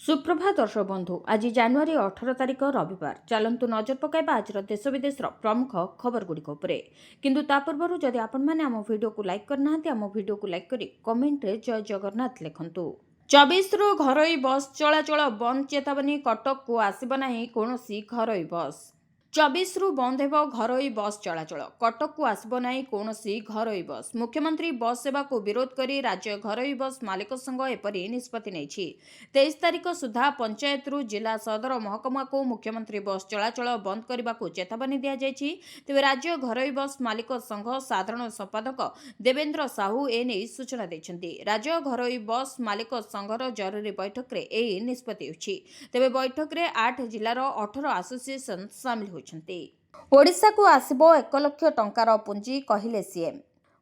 सुप्रभात दर्शक बंधु आज जानुरी 18 तारिख रविवार चलतु नजर पकाइबा आज देश विदेश प्रमुख खबर गुड़िक किंतु ता पूर्व जदि आपण मैंने आम वीडियो को लाइक करना आम वीडियो को लाइक करी कमेंट रे जय जगन्नाथ लिखंतु। 24 रु घरोई बस चलाचल बंद चेतावनी कटक को आसिब नाही कोनोसी घरोई बस 24 रु बंद हेब घरोई बस चलाचल कटक को आसिब नाही कोनोसी घरोई बस। मुख्यमंत्री बस सेवा को विरोध करी राज्य घरोई बस मालिक संघ एपरी निष्पत्ति नेछि। 23 तारिख सुधा पंचायत रु जिला सदर महकमा को मुख्यमंत्री बस चलाचल बंद करने को चेतावनी दिया जायछि। तेबे राज्य घरोई बस मालिक संघ साधारण संपादक देवेंद्र साहू एने सूचना दैछन्ति। राज्य घरोई बस मालिक संघर जरूरी बैठक रे एही निष्पत्ति होछि। तेबे बैठक रे 8 जिल्लार 18 एसोसिएशन शामिल ओडिशा को आसिबो 1 लाख टंकार पुंजी कहिले सीएम।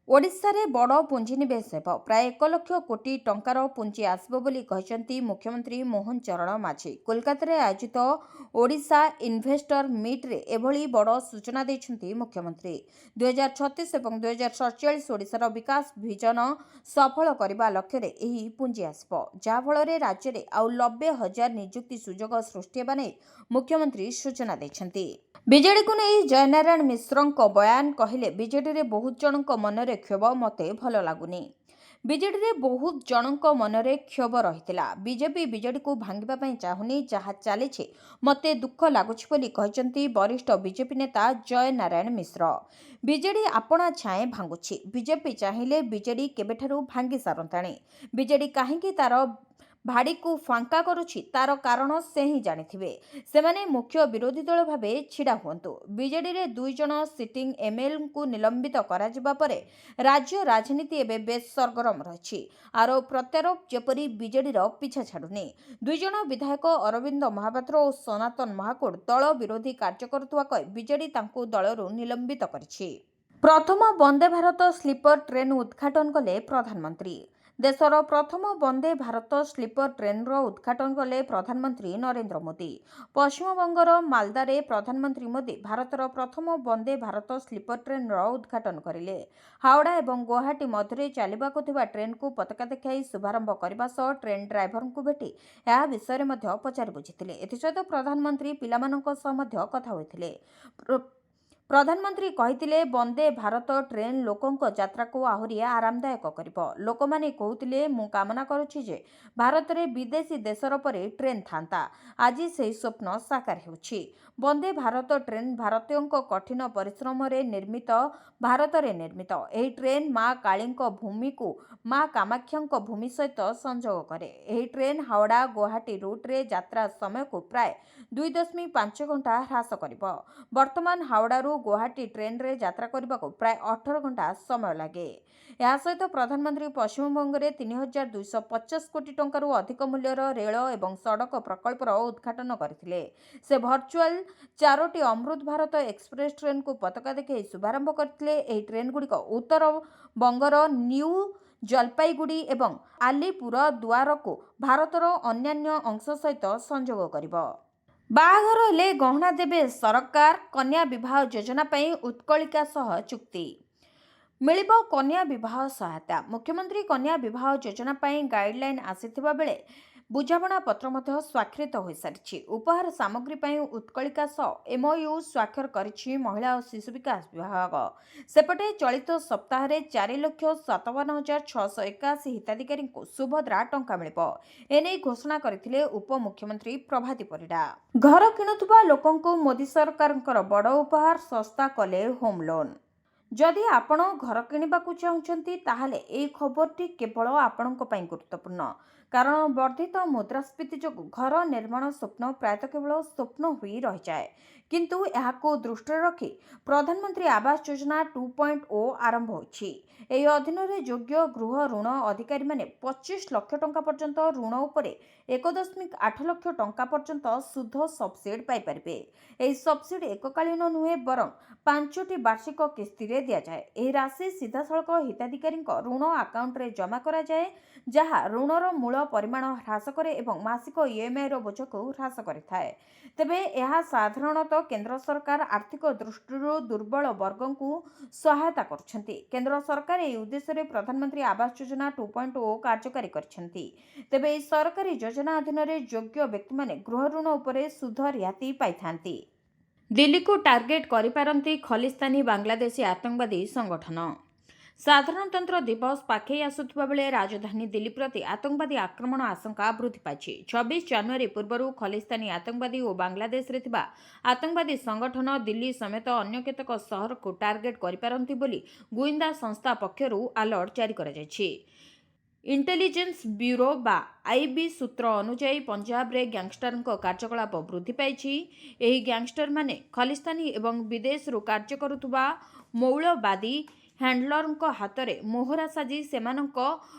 ओडिशा रे बड़ पुंजीनिवेश हेब प्राय 1 लाख कोटी टंकार पुंजी आसिबो बोली कहिसंती मुख्यमंत्री मोहन चरण माझी। कोलकाता रे आयोजित ओडिशा इन्वेस्टर मीट रे एभली बड़ सूचना दैछंती मुख्यमंत्री। 2036 एवं 2047 ओडिशार विकास विजन सफल करबा लक्ष्य रे एही पुंजी आसिबो जा फल रे राज्य रे आउ 90,000 नियुक्ति सुजोग सृष्टि हेबा नै मुख्यमंत्री सूचना दैछंती। बीजेडी को नहीं जयनारायण मिश्र बयान कहले बीजेडी रे बहुत जनक मनरे क्षोभ मते भल लागुनी। बीजेडी रे बहुत जनक मनरे क्षोभ रहितला। बीजेपी बीजेडी को भांगिबा पई चाहुनी जहा चलीछि मते दुख लागुछि बोली कहिसंती वरिष्ठ बीजेपी नेता जयनारायण मिश्र। बीजेडी आपणा छाए भांगुछि बीजेपी चाहिले बीजेडी केबेठारु भांगी सारंताणी। बीजेडी काहेकि तार भाड़ी को फांका करुछि तार कारण से ही जानिथिबे। सेमाने मुख्य विरोधी दल भाबे छिड़ा हुअंतु। बीजेडी रे 2 जन सिटिंग एमएलए को निलंबित करा जिबा परे राज्य राजनीति एबे बेस सरगरम रहिछि। आरोप प्रत्यारोप जेपरी बीजेडी रो पीछा छाडुनी। 2 जन विधायक अरविंद महापात्र और सनातन महाकुड़ दल विरोधी कार्य करतुवा कहि बीजेडी तांकु दलरु निलंबित करिछि। प्रथम वंदे भारत स्लीपर ट्रेन उद्घाटन कले प्रधानमंत्री। देशर प्रथम वंदे भारत स्लीपर ट्रेन उद्घाटन कले प्रधानमंत्री नरेंद्र मोदी। पश्चिमबंगर मालदारे प्रधानमंत्री मोदी भारतर प्रथम वंदे भारत स्लीपर ट्रेन उद्घाटन करिले। हावड़ा एवं गुवाहाटी मध्य चलिबाकु थिबा ट्रेन को पताका देखाई शुभारंभ करबा सह ट्रेन ड्राइवर को भेटी या विषय में पचारि बुझिथिले। एथिसहित प्रधानमंत्री पिलामानक सह मध्य कथा होइथिले। प्रधानमंत्री कहिथिले वंदे भारत ट्रेन लोकंक यात्रा को आहुरी आरामदायक करिबो। लोक माने कहउथिले मु कामना करूछि जे भारत रे विदेशी देशर परे ट्रेन थांता। आज सेही स्वप्न साकार हेउछि। वंदे भारत ट्रेन भारतीयंक कठिन परिश्रम रे निर्मित भारत रे निर्मित एही ट्रेन मां कालींक भूमि को मां कामाख्यांक भूमि सहित संजोग करे। एही ट्रेन हावड़ा गुवाहाटी रूट रे यात्रा समय को प्राय 2.5 घंटा ह्रास करिबो। वर्तमान हावड़ा रू गुवाहाटी ट्रेन रे यात्रा करने को प्राय 18 घंटा समय लगे। यह सहित प्रधानमंत्री पश्चिमबंग में 3250 कोटी टंकार अधिक मूल्यर रेल एवं सड़क प्रकल्पर उद्घाटन करथिले। से virtual 4टी Amrit Bharat express train को पताका देखै शुभारंभ करथिले। एही ट्रेन गुड़िक उत्तर बंगर न्यू जलपाईगुड़ी एवं आलीपुर दुआर को भारतर अन्यान्य अंश सहित संजोग करिबो। बाहाघर हेले गहना देबे सरकार। कन्या विवाह योजना पई उत्कलिका सह चुक्ति मिलिबो कन्या विवाह सहायता। मुख्यमंत्री कन्या विवाह योजना पई गाइडलाइन आसीथिबा बेले बुझामणा पत्र मध्य स्वाक्षरित हो सारिछि। उपहार सामग्री पई उत्कलिका सह एमओयू स्वाक्षर करिछि महिला और शिशु विकास विभाग। सेपटे चलित सप्ताह रे 4,57,681 हिताधिकारी को सुभद्रा टंका मिलिबो एने घोषणा करथिले उपमुख्यमंत्री प्रभाती परिडा। घर किणुथुबा लोकंको मोदी सरकारଙ୍କର बड़ उपहार सस्ता कले होम लोन। जदि आपण घर किणिबाकू चाहुचंती ताहाले एई खबरटी केवल आपणक पई गुरुत्वपूर्ण। कारण वर्धित मुद्रास्फीति जोगु घर निर्माण स्वप्न प्रायतः केवल स्वप्न होई रहि जाए। किंतु एहाको दृष्टि रखी प्रधानमंत्री आवास योजना 2.0 आरंभ होछि। एही अधीन रे योग्य गृह ऋण अधिकारी माने 25 लाख टंका पर्यंत ऋण उपरे 1.8 लाख टंका पर्यंत सुध सब्सिडी पाई परिबे। एही सब्सिडी एककालीन नुहे बरं 5टी वार्षिक किस्ती रे दिया जाए। एही राशि सीधासळख हिताधिकारी ऋण अकाउंट रे जमा करा जाए ଯାହା ଋଣର ମୂଳ ପରିମାଣ ହ୍ରାସ କରେ ଏବଂ ମାସିକ ଇଏମ୍ଆଇର ବୋଝକୁ ହ୍ରାସ କରିଥାଏ। ତେବେ ଏହା ସାଧାରଣତଃ କେନ୍ଦ୍ର ସରକାର ଆର୍ଥିକ ଦୃଷ୍ଟିରୁ ଦୁର୍ବଳ ବର୍ଗଙ୍କୁ ସହାୟତା କରୁଛନ୍ତି। କେନ୍ଦ୍ର ସରକାର ଏହି ଉଦ୍ଦେଶ୍ୟରେ ପ୍ରଧାନମନ୍ତ୍ରୀ ଆବାସ ଯୋଜନା 2.0 କାର୍ଯ୍ୟକାରୀ କରିଛନ୍ତି। ତେବେ ଏହି ସରକାରୀ ଯୋଜନା ଅଧୀନରେ ଯୋଗ୍ୟ ବ୍ୟକ୍ତିମାନେ ଗୃହ ଋଣ ଉପରେ ସୁଧ ରିହାତି ପାଇଥାନ୍ତି। ଦିଲ୍ଲୀକୁ ଟାର୍ଗେଟ କରିପାରନ୍ତି ଖଲିସ୍ତାନୀ ବାଂଲାଦେଶୀ ଆତଙ୍କବାଦୀ ସଂଗଠନ। ସାଧାରଣତନ୍ତ୍ର ଦିବସ ପାଖେଇ ଆସୁଥିବା ବେଳେ ରାଜଧାନୀ ଦିଲ୍ଲୀ ପ୍ରତି ଆତଙ୍କବାଦୀ ଆକ୍ରମଣ ଆଶଙ୍କା ବୃଦ୍ଧି ପାଇଛି। 26 ଜାନୁଆରୀ ପୂର୍ବରୁ ଖଲିସ୍ତାନୀ ଆତଙ୍କବାଦୀ ଓ ବାଂଲାଦେଶରେ ଥିବା ଆତଙ୍କବାଦୀ ସଂଗଠନ ଦିଲ୍ଲୀ ସମେତ ଅନ୍ୟ କେତେକ ସହରକୁ ଟାର୍ଗେଟ କରିପାରନ୍ତି ବୋଲି ଗୁଇନ୍ଦା ସଂସ୍ଥା ପକ୍ଷରୁ ଆଲର୍ଟ ଜାରି କରାଯାଇଛି। ଇଣ୍ଟେଲିଜେନ୍ସ ବ୍ୟୁରୋ ବା ଆଇବି ସୂତ୍ର ଅନୁଯାୟୀ ପଞ୍ଜାବରେ ଗ୍ୟାଙ୍ଗଷ୍ଟରଙ୍କ କାର୍ଯ୍ୟକଳାପ ବୃଦ୍ଧି ପାଇଛି। ଏହି ଗ୍ୟାଙ୍ଗଷ୍ଟରମାନେ ଖଲିସ୍ତାନୀ ଏବଂ ବିଦେଶରୁ କାର୍ଯ୍ୟ କରୁଥିବା ମୌଳବାଦୀ ହ୍ୟାଣ୍ଡଲରଙ୍କ ହାତରେ ମୋହରା ସାଜି ସେମାନଙ୍କ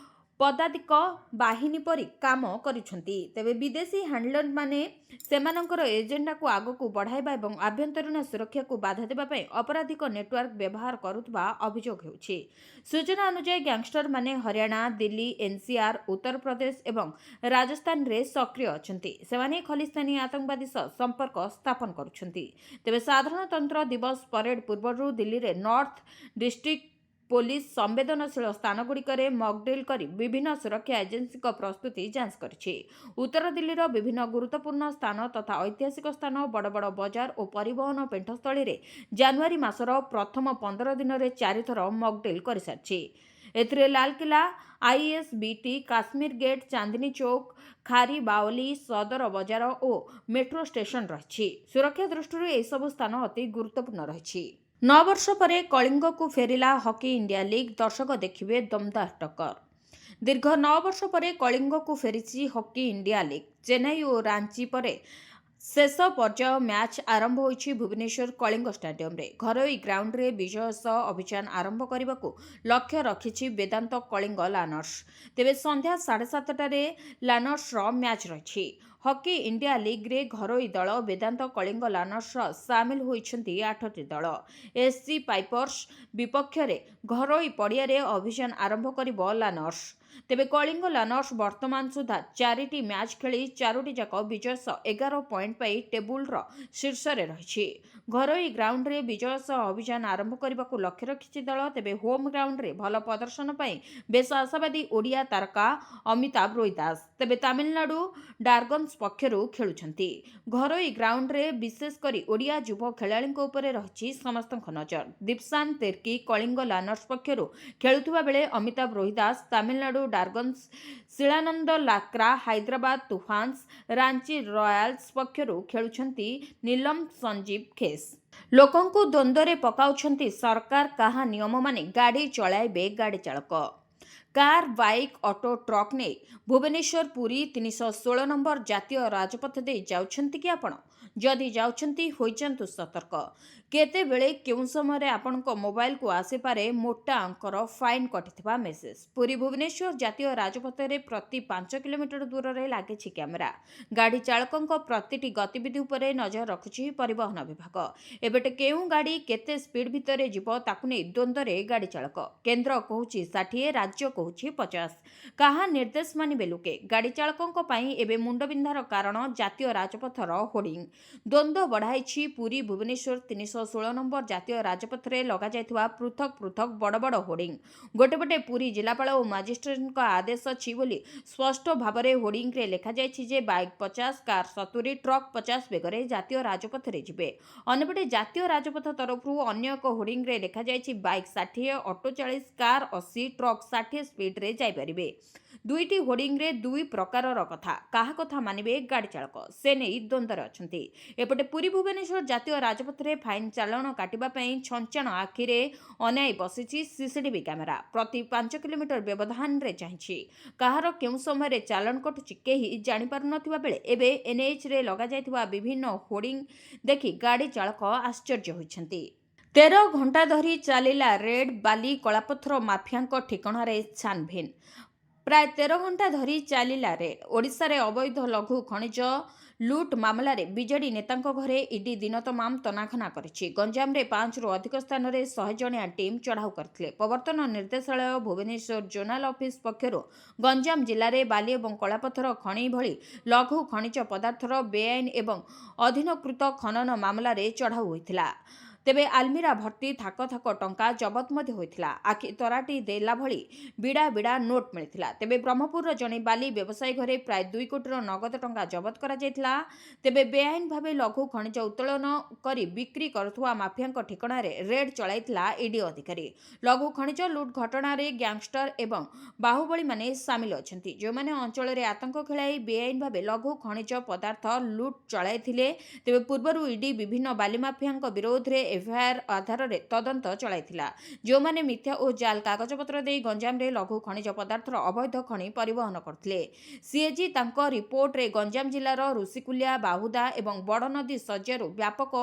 ପଦାତିକ ବାହିନୀ ପରି କାମ କରୁଛନ୍ତି। ତେବେ ବିଦେଶୀ ହ୍ୟାଣ୍ଡଲରମାନେ ସେମାନଙ୍କର ଏଜେଣ୍ଡାକୁ ଆଗକୁ ବଢ଼ାଇବା ଏବଂ ଆଭ୍ୟନ୍ତରୀଣ ସୁରକ୍ଷାକୁ ବାଧା ଦେବା ପାଇଁ ଅପରାଧିକ ନେଟୱାର୍କ ବ୍ୟବହାର କରୁଥିବା ଅଭିଯୋଗ ହେଉଛି। ସୂଚନା ଅନୁଯାୟୀ ଗ୍ୟାଙ୍ଗଷ୍ଟରମାନେ ହରିୟାଣା, ଦିଲ୍ଲୀ, ଏନସିଆର, ଉତ୍ତରପ୍ରଦେଶ ଏବଂ ରାଜସ୍ଥାନରେ ସକ୍ରିୟ ଅଛନ୍ତି। ସେମାନେ ଖଲିସ୍ତାନୀ ଆତଙ୍କବାଦୀ ସହ ସମ୍ପର୍କ ସ୍ଥାପନ କରୁଛନ୍ତି। ତେବେ ସାଧାରଣତନ୍ତ୍ର ଦିବସ ପରେଡ ପୂର୍ବରୁ ଦିଲ୍ଲୀରେ ନର୍ଥ ଡିଷ୍ଟ୍ରିକ୍ଟ ପୋଲିସ ସମ୍ବେଦନଶୀଳ ସ୍ଥାନଗୁଡ଼ିକରେ ମକ୍ଡ୍ରିଲ୍ କରି ବିଭିନ୍ନ ସୁରକ୍ଷା ଏଜେନ୍ସିଙ୍କ ପ୍ରସ୍ତୁତି ଯାଞ୍ଚ କରିଛି। ଉତ୍ତର ଦିଲ୍ଲୀର ବିଭିନ୍ନ ଗୁରୁତ୍ୱପୂର୍ଣ୍ଣ ସ୍ଥାନ ତଥା ଐତିହାସିକ ସ୍ଥାନ, ବଡ଼ ବଡ଼ ବଜାର ଓ ପରିବହନ ପେଣ୍ଠସ୍ଥଳୀରେ ଜାନୁଆରୀ ମାସର ପ୍ରଥମ 15 ଦିନରେ 4 ଥର ମକ୍ଡ୍ରିଲ୍ କରିସାରିଛି। ଏଥିରେ ଲାଲକିଲ୍ଲା, ଆଇଏସ୍ବିଟି, କାଶ୍ମୀର ଗେଟ୍, ଚାନ୍ଦିନୀ ଚୌକ, ଖାରି ବାୱଲି, ସଦର ବଜାର ଓ ମେଟ୍ରୋ ଷ୍ଟେସନ ରହିଛି। ସୁରକ୍ଷା ଦୃଷ୍ଟିରୁ ଏହିସବୁ ସ୍ଥାନ ଅତି ଗୁରୁତ୍ୱପୂର୍ଣ୍ଣ ରହିଛି। 9 ବର୍ଷ ପରେ କଳିଙ୍ଗକୁ ଫେରିଲା ହକି ଇଣ୍ଡିଆ ଲିଗ୍, ଦର୍ଶକ ଦେଖିବେ ଦମଦାର ଟକ୍କର। ଦୀର୍ଘ 9 ବର୍ଷ ପରେ କଳିଙ୍ଗକୁ ଫେରିଛି ହକି ଇଣ୍ଡିଆ ଲିଗ୍। ଚେନ୍ନାଇ ଓ ରାଞ୍ଚି ପରେ ଶେଷ ପର୍ଯ୍ୟାୟ ମ୍ୟାଚ୍ ଆରମ୍ଭ ହୋଇଛି ଭୁବନେଶ୍ୱର କଳିଙ୍ଗ ଷ୍ଟାଡିୟମରେ। ଘରୋଇ ଗ୍ରାଉଣ୍ଡରେ ବିଜୟ ସହ ଅଭିଯାନ ଆରମ୍ଭ କରିବାକୁ ଲକ୍ଷ୍ୟ ରଖିଛି ବେଦାନ୍ତ କଳିଙ୍ଗ ଲାନର୍ସ। ତେବେ ସନ୍ଧ୍ୟା 7:30ଟାରେ ଲାନର୍ସର ମ୍ୟାଚ୍ ରହିଛି। ହକି ଇଣ୍ଡିଆ ଲିଗ୍ରେ ଘରୋଇ ଦଳ ବେଦାନ୍ତ କଳିଙ୍ଗ ଲାନର୍ସର ସାମିଲ ହୋଇଛନ୍ତି 8ଟି ଦଳ। ଏସ୍ସି ପାଇପର୍ସ ବିପକ୍ଷରେ ଘରୋଇ ପଡ଼ିଆରେ ଅଭିଯାନ ଆରମ୍ଭ କରିବ ଲାନର୍ସ। ତେବେ କଳିଙ୍ଗ ଲାନର୍ସ ବର୍ତ୍ତମାନ ସୁଦ୍ଧା 4ଟି ମ୍ୟାଚ୍ ଖେଳି 4ଟି ଯାକ ବିଜୟ ସହ 11 ପଏଣ୍ଟ ପାଇ ଟେବୁଲର ଶୀର୍ଷରେ ରହିଛି। ଘରୋଇ ଗ୍ରାଉଣ୍ଡରେ ବିଜୟ ସହ ଅଭିଯାନ ଆରମ୍ଭ କରିବାକୁ ଲକ୍ଷ୍ୟ ରଖିଛି ଦଳ। ତେବେ ହୋମ୍ ଗ୍ରାଉଣ୍ଡରେ ଭଲ ପ୍ରଦର୍ଶନ ପାଇଁ ବେଶ ଆଶାବାଦୀ ଓଡ଼ିଆ ତାରକା ଅମିତାଭ ରୋହିଦାସ ତେବେ ତାମିଲନାଡୁ ଡ୍ରାଗନ୍ସ ପକ୍ଷରୁ ଖେଳୁଛନ୍ତି। ଘରୋଇ ଗ୍ରାଉଣ୍ଡରେ ବିଶେଷ କରି ଓଡ଼ିଆ ଯୁବ ଖେଳାଳିଙ୍କ ଉପରେ ରହିଛି ସମସ୍ତଙ୍କ ନଜର। ଦୀପଶାନ ତେର୍କି କଳିଙ୍ଗ ଲାନର୍ସ ପକ୍ଷରୁ ଖେଳୁଥିବା ବେଳେ ଅମିତାଭ ରୋହିଦାସ ତାମିଲନାଡୁ ଡ୍ରାଗନ୍ସ, ଶିଳାନନ୍ଦ ଲାକ୍ରା ହାଇଦ୍ରାବାଦ ତୁଫାନ୍ସ, ରାଞ୍ଚି ରୟାଲ୍ସ ପକ୍ଷରୁ ଖେଳୁଛନ୍ତି ନୀଲମ ସଞ୍ଜୀବ ଖେସ୍। ଲୋକଙ୍କୁ ଦ୍ୱନ୍ଦ୍ୱରେ ପକାଉଛନ୍ତି ସରକାର, କାହା ନିୟମ ମାନି ଗାଡ଼ି ଚଳାଇବେ ଗାଡ଼ି ଚାଳକ। କାର, ବାଇକ୍, ଅଟୋ, ଟ୍ରକ୍ ନେଇ ଭୁବନେଶ୍ୱର ପୁରୀ 316 ନମ୍ବର ଜାତୀୟ ରାଜପଥ ଦେଇ ଯାଉଛନ୍ତି କି ଆପଣ? ଯଦି ଯାଉଛନ୍ତି ହୋଇଯାନ୍ତୁ ସତର୍କ। କେତେବେଳେ କେଉଁ ସମୟରେ ଆପଣଙ୍କ ମୋବାଇଲକୁ ଆସିପାରେ ମୋଟା ଅଙ୍କର ଫାଇନ୍ କଟିଥିବା ମେସେଜ। ପୁରୀ ଭୁବନେଶ୍ୱର ଜାତୀୟ ରାଜପଥରେ ପ୍ରତି 5 କିଲୋମିଟର ଦୂରରେ ଲାଗିଛି କ୍ୟାମେରା। ଗାଡ଼ି ଚାଳକଙ୍କ ପ୍ରତିଟି ଗତିବିଧି ଉପରେ ନଜର ରଖୁଛି ପରିବହନ ବିଭାଗ। ଏବେଟେ କେଉଁ ଗାଡ଼ି କେତେ ସ୍ପିଡ୍ ଭିତରେ ଯିବ ତାକୁ ନେଇ ଦ୍ୱନ୍ଦ୍ୱରେ ଗାଡ଼ି ଚାଳକ। କେନ୍ଦ୍ର କହୁଛି 60, ରାଜ୍ୟ କହୁଛି 50। କାହା ନିର୍ଦ୍ଦେଶ ମାନିବେ ଲୋକେ? ଗାଡ଼ି ଚାଳକଙ୍କ ପାଇଁ ଏବେ ମୁଣ୍ଡବିନ୍ଧାର କାରଣ ଜାତୀୟ ରାଜପଥର ହୋର୍ଡିଂ। ଦ୍ୱନ୍ଦ୍ୱ ବଢ଼ାଇଛି ପୁରୀ ଭୁବନେଶ୍ୱର 316 ନମ୍ବର ଜାତୀୟ ରାଜପଥରେ ଲଗାଯାଇଥିବା ପୃଥକ ପୃଥକ ବଡ଼ ବଡ଼ ହୋର୍ଡିଂ। ଗୋଟେପଟେ ପୁରୀ ଜିଲ୍ଲାପାଳ ଓ ମାଜିଷ୍ଟ୍ରେଟଙ୍କ ଆଦେଶ ଅଛି ବୋଲି ସ୍ପଷ୍ଟ ଭାବରେ ହୋର୍ଡିଂରେ ଲେଖାଯାଇଛି ଯେ ବାଇକ୍ 50, କାର 70, ଟ୍ରକ୍ 50 ବେଗରେ ଜାତୀୟ ରାଜପଥରେ ଯିବେ। ଅନ୍ୟପଟେ ଜାତୀୟ ରାଜପଥ ତରଫରୁ ଅନ୍ୟ ଏକ ହୋର୍ଡିଂରେ ଲେଖାଯାଇଛି ବାଇକ୍ 60, ଅଟୋ 40, କାର 80, ଟ୍ରକ୍ 60 ସ୍ପିଡ୍ରେ ଯାଇପାରିବେ। ଦୁଇଟି ହୋର୍ଡିଂରେ ଦୁଇ ପ୍ରକାରର କଥା। କାହା କଥା ମାନିବେ ଗାଡ଼ି ଚାଳକ? ସେ ନେଇ ଦ୍ୱନ୍ଦ୍ୱରେ ଅଛନ୍ତି। ଏପଟେ ପୁରୀ ଭୁବନେଶ୍ୱର ଜାତୀୟ ରାଜପଥରେ ଫାଇନ୍ ଚାଲାଣ କାଟିବା ପାଇଁ ଛଞ୍ଚାଣ ଆଖିରେ ଅନାଇ ବସିଛି ସିସିଟିଭି କ୍ୟାମେରା। ପ୍ରତି 5 କିଲୋମିଟର ବ୍ୟବଧାନରେ ଚାହିଁଛି। କାହାର କେଉଁ ସମୟରେ ଚାଲାଣ କଟୁଛି କେହି ଜାଣିପାରୁନଥିବା ବେଳେ ଏବେ ଏନ୍ଏଚ୍ରେ ଲଗାଯାଇଥିବା ବିଭିନ୍ନ ହୋର୍ଡିଂ ଦେଖି ଗାଡ଼ି ଚାଳକ ଆଶ୍ଚର୍ଯ୍ୟ ହୋଇଛନ୍ତି। 13 ଘଣ୍ଟା ଧରି ଚାଲିଲା ରେଡ୍। ବାଲି କଳାପଥର ମାଫିଆଙ୍କ ଠିକଣାରେ ଛାନଭିନ୍। ପ୍ରାୟ 13 ଘଣ୍ଟା ଧରି ଚାଲିଲା ରେଡ୍। ଓଡ଼ିଶାରେ ଅବୈଧ ଲଘୁ ଖଣିଜ ଲୁଟ୍ ମାମଲାରେ ବିଜେଡି ନେତାଙ୍କ ଘରେ ଇଡି ଦିନ ତମାମ ତନାଘନା କରିଛି। ଗଞ୍ଜାମରେ 5ରୁ ଅଧିକ ସ୍ଥାନରେ 100 ଜଣିଆ ଟିମ୍ ଚଢ଼ାଉ କରିଥିଲେ। ପ୍ରବର୍ତ୍ତନ ନିର୍ଦ୍ଦେଶାଳୟ ଭୁବନେଶ୍ୱର ଜୋନାଲ ଅଫିସ ପକ୍ଷରୁ ଗଞ୍ଜାମ ଜିଲ୍ଲାରେ ବାଲି ଏବଂ କଳାପଥର ଖଣି ଭଳି ଲଘୁ ଖଣିଜ ପଦାର୍ଥର ବେଆଇନ ଏବଂ ଅଧୀନକୃତ ଖନନ ମାମଲାରେ ଚଢ଼ାଉ ହୋଇଥିଲା। ତେବେ ଆଲମିରା ଭର୍ତ୍ତି ଥାକ ଥାକ ଟଙ୍କା ଜବତ ମଧ୍ୟ ହୋଇଥିଲା। ଆଖି ତରାଟି ଦେଲା ଭଳି ବିଡ଼ା ବିଡ଼ା ନୋଟ୍ ମିଳିଥିଲା। ତେବେ ବ୍ରହ୍ମପୁରର ଜଣେ ବାଲି ବ୍ୟବସାୟୀ ଘରେ ପ୍ରାୟ 2 କୋଟିର ନଗଦ ଟଙ୍କା ଜବତ କରାଯାଇଥିଲା। ତେବେ ବେଆଇନ ଭାବେ ଲଘୁ ଖଣିଜ ଉତ୍ତୋଳନ କରି ବିକ୍ରି କରୁଥିବା ମାଫିଆଙ୍କ ଠିକଣାରେ ରେଡ୍ ଚଳାଇଥିଲା ଇଡି ଅଧିକାରୀ। ଲଘୁ ଖଣିଜ ଲୁଟ୍ ଘଟଣାରେ ଗ୍ୟାଙ୍ଗଷ୍ଟର ଏବଂ ବାହୁବଳୀମାନେ ସାମିଲ ଅଛନ୍ତି, ଯେଉଁମାନେ ଅଞ୍ଚଳରେ ଆତଙ୍କ ଖେଳାଇ ବେଆଇନ ଭାବେ ଲଘୁ ଖଣିଜ ପଦାର୍ଥ ଲୁଟ୍ ଚଳାଇଥିଲେ। ତେବେ ପୂର୍ବରୁ ଇଡି ବିଭିନ୍ନ ବାଲି ମାଫିଆଙ୍କ ବିରୋଧରେ ଏଫ୍ଆଇଆର୍ ଆଧାରରେ ତଦନ୍ତ ଚଳାଇଥିଲା, ଯେଉଁମାନେ ମିଥ୍ୟା ଓ ଜାଲ କାଗଜପତ୍ର ଦେଇ ଗଞ୍ଜାମରେ ଲଘୁ ଖଣିଜ ପଦାର୍ଥର ଅବୈଧ ଖଣି ପରିବହନ କରୁଥିଲେ। ସିଏଜି ତାଙ୍କ ରିପୋର୍ଟରେ ଗଞ୍ଜାମ ଜିଲ୍ଲାର ଋଷିକୁଲିଆ, ବାହୁଦା ଏବଂ ବଡ଼ନଦୀ ଶଯ୍ୟାରୁ ବ୍ୟାପକ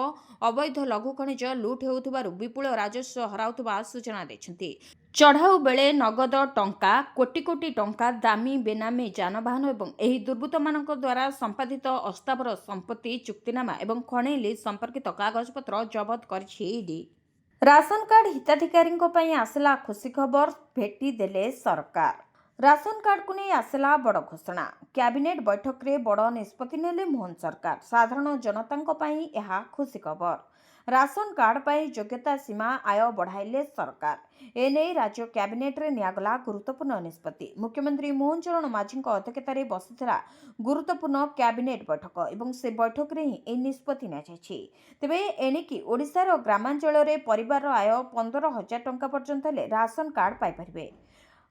ଅବୈଧ ଲଘୁ ଖଣିଜ ଲୁଟ୍ ହେଉଥିବାରୁ ବିପୁଳ ରାଜସ୍ୱ ହରାଉଥିବା ସୂଚନା ଦେଇଛନ୍ତି। ଚଢ଼ାଉ ବେଳେ ନଗଦ ଟଙ୍କା, କୋଟି କୋଟି ଟଙ୍କା, ଦାମୀ ବେନାମୀ ଯାନବାହନ ଏବଂ ଏହି ଦୁର୍ବୃତ୍ତମାନଙ୍କ ଦ୍ୱାରା ସମ୍ପାଦିତ ଅସ୍ଥାବର ସମ୍ପତ୍ତି, ଚୁକ୍ତିନାମା ଏବଂ ଖଣି ଲିଜ୍ ସମ୍ପର୍କିତ କାଗଜପତ୍ର ଜବତ କରିଛି ଇଡି। ରାସନ କାର୍ଡ ହିତାଧିକାରୀଙ୍କ ପାଇଁ ଆସିଲା ଖୁସି ଖବର, ଭେଟି ଦେଲେ ସରକାର। ରାସନ କାର୍ଡକୁ ନେଇ ଆସିଲା ବଡ଼ ଘୋଷଣା। କ୍ୟାବିନେଟ୍ ବୈଠକରେ ବଡ଼ ନିଷ୍ପତ୍ତି ନେଲେ ମୋହନ ସରକାର। ସାଧାରଣ ଜନତାଙ୍କ ପାଇଁ ଏହା ଖୁସି ଖବର। ରାସନ କାର୍ଡ ପାଇଁ ଯୋଗ୍ୟତା ସୀମା ଆୟ ବଢ଼ାଇଲେ ସରକାର। ଏନେଇ ରାଜ୍ୟ କ୍ୟାବିନେଟ୍ରେ ନିଆଗଲା ଗୁରୁତ୍ୱପୂର୍ଣ୍ଣ ନିଷ୍ପତ୍ତି। ମୁଖ୍ୟମନ୍ତ୍ରୀ ମୋହନ ଚରଣ ମାଝୀଙ୍କ ଅଧ୍ୟକ୍ଷତାରେ ବସିଥିଲା ଗୁରୁତ୍ୱପୂର୍ଣ୍ଣ କ୍ୟାବିନେଟ୍ ବୈଠକ ଏବଂ ସେ ବୈଠକରେ ହିଁ ଏହି ନିଷ୍ପତ୍ତି ନିଆଯାଇଛି। ତେବେ ଏଣିକି ଓଡ଼ିଶାର ଗ୍ରାମାଞ୍ଚଳରେ ପରିବାରର ଆୟ 15,000 ଟଙ୍କା ପର୍ଯ୍ୟନ୍ତ ହେଲେ ରାସନ କାର୍ଡ ପାଇପାରିବେ।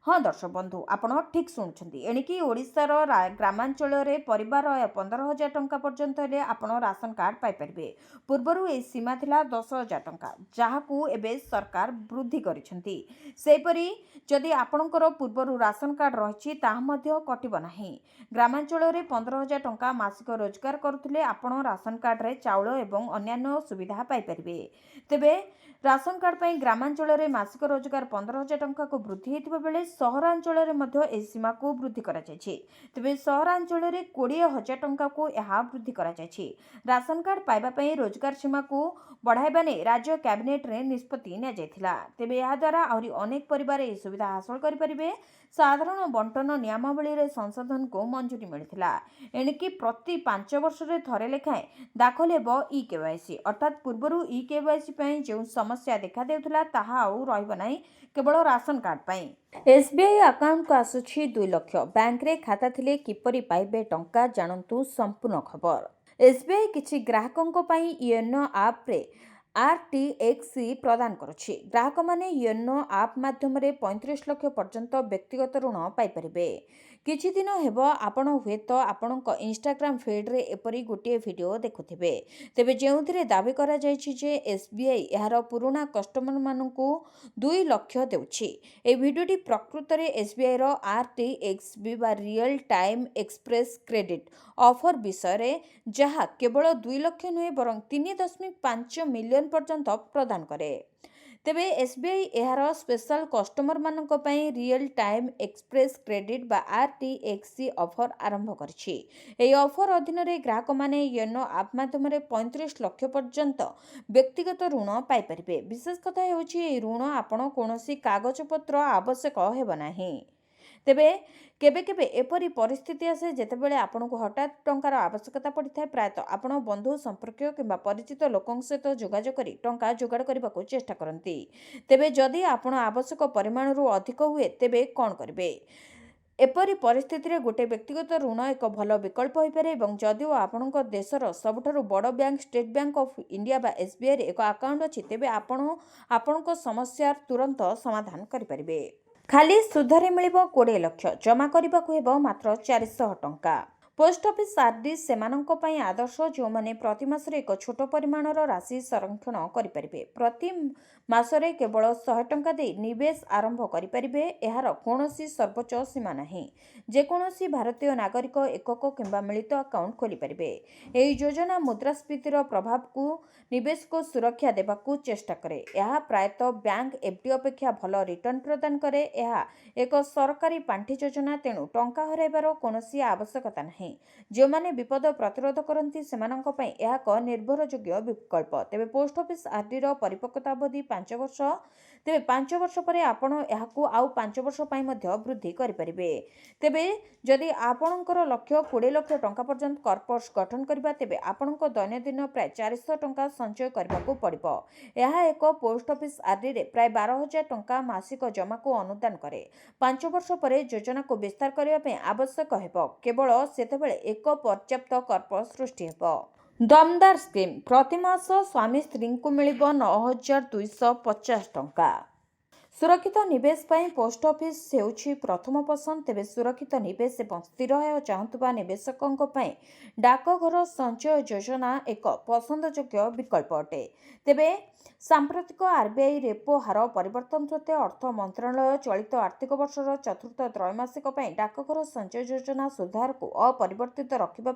ହଁ ଦର୍ଶକ ବନ୍ଧୁ, ଆପଣ ଠିକ୍ ଶୁଣୁଛନ୍ତି। ଏଣିକି ଓଡ଼ିଶାର ଗ୍ରାମାଞ୍ଚଳରେ ପରିବାର ଆୟ 15,000 ଟଙ୍କା ପର୍ଯ୍ୟନ୍ତ ହେଲେ ଆପଣ ରାସନ କାର୍ଡ ପାଇପାରିବେ। ପୂର୍ବରୁ ଏହି ସୀମା ଥିଲା 10,000 ଟଙ୍କା, ଯାହାକୁ ଏବେ ସରକାର ବୃଦ୍ଧି କରିଛନ୍ତି। ସେହିପରି ଯଦି ଆପଣଙ୍କର ପୂର୍ବରୁ ରାସନ କାର୍ଡ ରହିଛି ତାହା ମଧ୍ୟ କଟିବ ନାହିଁ। ଗ୍ରାମାଞ୍ଚଳରେ 15,000 ଟଙ୍କା ମାସିକ ରୋଜଗାର କରୁଥିଲେ ଆପଣ ରାସନ କାର୍ଡରେ ଚାଉଳ ଏବଂ ଅନ୍ୟାନ୍ୟ ସୁବିଧା ପାଇପାରିବେ। ତେବେ ରାସନ କାର୍ଡ ପାଇଁ ଗ୍ରାମାଞ୍ଚଳରେ ମାସିକ ରୋଜଗାର 15,000 ଟଙ୍କାକୁ ବୃଦ୍ଧି ହୋଇଥିବା ବେଳେ ସହରାଞ୍ଚଳରେ ମଧ୍ୟ ଏହି ସୀମାକୁ ବୃଦ୍ଧି କରାଯାଇଛି। ତେବେ ସହରାଞ୍ଚଳରେ 20,000 ଟଙ୍କାକୁ ଏହା ବୃଦ୍ଧି କରାଯାଇଛି। ରାସନ କାର୍ଡ ପାଇବା ପାଇଁ ରୋଜଗାର ସୀମାକୁ ବଢ଼ାଇବା ନେଇ ରାଜ୍ୟ କ୍ୟାବିନେଟ୍ରେ ନିଷ୍ପତ୍ତି ନିଆଯାଇଥିଲା। ତେବେ ଏହାଦ୍ୱାରା ଆହୁରି ଅନେକ ପରିବାର ଏହି ସୁବିଧା ହାସଲ କରିପାରିବେ। ସାଧାରଣ ବଣ୍ଟନ ନିୟମାବଳୀରେ ସଂଶୋଧନକୁ ମଞ୍ଜୁରୀ ମିଳିଥିଲା। ଏଣିକି ପ୍ରତି 5 ବର୍ଷରେ ଥରେ ଲେଖାଏଁ ଦାଖଲ ହେବ ଇ-କେୱାଇସି। ଅର୍ଥାତ୍ ପୂର୍ବରୁ ଇ-କେୱାଇସି ପାଇଁ ଯେଉଁ ସମସ୍ୟା ଦେଖାଦେଉଥିଲା ତାହା ଆଉ ରହିବ ନାହିଁ କେବଳ ରାସନ କାର୍ଡ ପାଇଁ। ଏସ୍ବିଆଇ ଆକାଉଣ୍ଟକୁ ଆସୁଛି 2 ଲକ୍ଷ। ବ୍ୟାଙ୍କରେ ଖାତା ଥିଲେ କିପରି ପାଇବେ ଟଙ୍କା, ଜାଣନ୍ତୁ ସମ୍ପୂର୍ଣ୍ଣ ଖବର। ଏସ୍ବିଆଇ କିଛି ଗ୍ରାହକଙ୍କ ପାଇଁ ୟୋନୋ ଆପ୍ରେ RTXC ପ୍ରଦାନ କରୁଛି। ଗ୍ରାହକମାନେ ୟୋନୋ ଆପ୍ ମାଧ୍ୟମରେ 35 ଲକ୍ଷ ପର୍ଯ୍ୟନ୍ତ ବ୍ୟକ୍ତିଗତ ଋଣ ପାଇପାରିବେ। କିଛି ଦିନ ହେବ ଆପଣ ହୁଏତ ଆପଣଙ୍କ ଇନଷ୍ଟାଗ୍ରାମ ଫିଡ୍ରେ ଏପରି ଗୋଟିଏ ଭିଡିଓ ଦେଖୁଥିବେ। ତେବେ ଯେଉଁଥିରେ ଦାବି କରାଯାଇଛି ଯେ ଏସ୍ବିଆଇ ଏହାର ପୁରୁଣା କଷ୍ଟମରମାନଙ୍କୁ 2 ଲକ୍ଷ ଦେଉଛି। ଏହି ଭିଡିଓଟି ପ୍ରକୃତରେ ଏସ୍ବିଆଇର RTXB ବା real time express credit offer ବିଷୟରେ, ଯାହା କେବଳ 2 ଲକ୍ଷ ନୁହେଁ ବରଂ 3.5 ମିଲିୟନ ପର୍ଯ୍ୟନ୍ତ ପ୍ରଦାନ କରେ। ତେବେ ଏସ୍ବିଆଇ ଏହାର ସ୍ପେଶାଲ କଷ୍ଟମରମାନଙ୍କ ପାଇଁ ରିଅଲ୍ ଟାଇମ୍ ଏକ୍ସପ୍ରେସ୍ କ୍ରେଡିଟ୍ ବା RTXC ଅଫର ଆରମ୍ଭ କରିଛି। ଏହି ଅଫର ଅଧୀନରେ ଗ୍ରାହକମାନେ ୟୋନୋ ଆପ୍ ମାଧ୍ୟମରେ 35 ଲକ୍ଷ ପର୍ଯ୍ୟନ୍ତ ବ୍ୟକ୍ତିଗତ ଋଣ ପାଇପାରିବେ। ବିଶେଷ କଥା ହେଉଛି ଏହି ଋଣ ଆପଣ କୌଣସି କାଗଜପତ୍ର ଆବଶ୍ୟକ ହେବ ନାହିଁ। ତେବେ କେବେ କେବେ ଏପରି ପରିସ୍ଥିତି ଆସେ ଯେତେବେଳେ ଆପଣଙ୍କୁ ହଠାତ୍ ଟଙ୍କାର ଆବଶ୍ୟକତା ପଡ଼ିଥାଏ। ପ୍ରାୟତଃ ଆପଣ ବନ୍ଧୁ, ସମ୍ପର୍କୀୟ କିମ୍ବା ପରିଚିତ ଲୋକଙ୍କ ସହିତ ଯୋଗାଯୋଗ କରି ଟଙ୍କା ଯୋଗାଡ଼ କରିବାକୁ ଚେଷ୍ଟା କରନ୍ତି। ତେବେ ଯଦି ଆପଣ ଆବଶ୍ୟକ ପରିମାଣରୁ ଅଧିକ ହୁଏ ତେବେ କ'ଣ କରିବେ? ଏପରି ପରିସ୍ଥିତିରେ ଗୋଟିଏ ବ୍ୟକ୍ତିଗତ ଋଣ ଏକ ଭଲ ବିକଳ୍ପ ହୋଇପାରେ ଏବଂ ଯଦିଓ ଆପଣଙ୍କ ଦେଶର ସବୁଠାରୁ ବଡ଼ bank state bank of India ବା ଏସ୍ବିଆଇରେ ଏକ ଆକାଉଣ୍ଟ ଅଛି, ତେବେ ଆପଣ ଆପଣଙ୍କ ସମସ୍ୟାର ତୁରନ୍ତ ସମାଧାନ କରିପାରିବେ। ଖାଲି ସୁଧରେ ମିଳିବ 20 ଲକ୍ଷ। ଜମା କରିବାକୁ ହେବ ମାତ୍ର 400 ଟଙ୍କା। पोस्ट ऑफिस आरडी सेमानंक पई आदर्श जो माने प्रति मासरे एक छोट परिमाणर राशि संरक्षण करिपारिबे। प्रति मासरे केवल 100 टंका दे निवेश आरंभ करिपारिबे। एहार कोनोसी सर्वोच्च सीमा नाही। जेकोनोसी भारतीय नागरिक एकक किंबा मिलित अकाउंट खोली पारिबे। एही योजना मुद्रास्फीतिर प्रभाव को निवेश को सुरक्षा देबाकू चेष्टा करे। यह प्रायतः बैंक एफडी अपेक्षा भल रिटर्न प्रदान करे। यह एक सरकारी पांठि योजना तेणु टंका हराइबार कोनोसी आवश्यकता नाही। जो माने विपद प्रतिरोध करती सेमानंक पई यह एक निर्भरयोग्य विकल्प। तेबे पोस्ट ऑफिस आरडी रो परिपक्वता अवधि 5 वर्ष। तेबे 5 वर्ष परे आपण यहाकू आउ 5 वर्ष पई मध्ये वृद्धि करि परिबे। तेबे जदि आपणकर लक्ष्य 20 लाख टंका पर्यंत कॉर्पोरेट गठन करबा तेबे आपणक दैनंदिन प्राय 400 टंका संचय करबाकू पड़िबो। यह एक पोस्ट ऑफिस आरडी रे प्राय 12,000 टंका मासिक जमा को अनुदान करे। 5 वर्ष परे योजना को विस्तार करबा पई आवश्यक हेबो। केवल सेतेबेले एक पर्याप्त कॉर्पोरेट सृष्टि हेबो। दमदार स्कीम प्रति मास स्वामी स्त्री को मिलिबो 9,250 टंका। सुरक्षित निवेश पर पोस्ट ऑफिस हेउछि प्रथम पसंद। तेबे सुरक्षित निवेश एवं स्थिर आय चाहूवा निवेशकों डाकघर संचय योजना एक पसंदयोग्य विकल्प अटे। तेबे सांप्रतिक आरबीआई रेपो हार परिवर्तन सत्वे अर्थ मंत्रालय चलित आर्थिक वर्षर चतुर्थ त्रैमासिक डाकघर संचय योजना सुधार को अपरिवर्तित रखा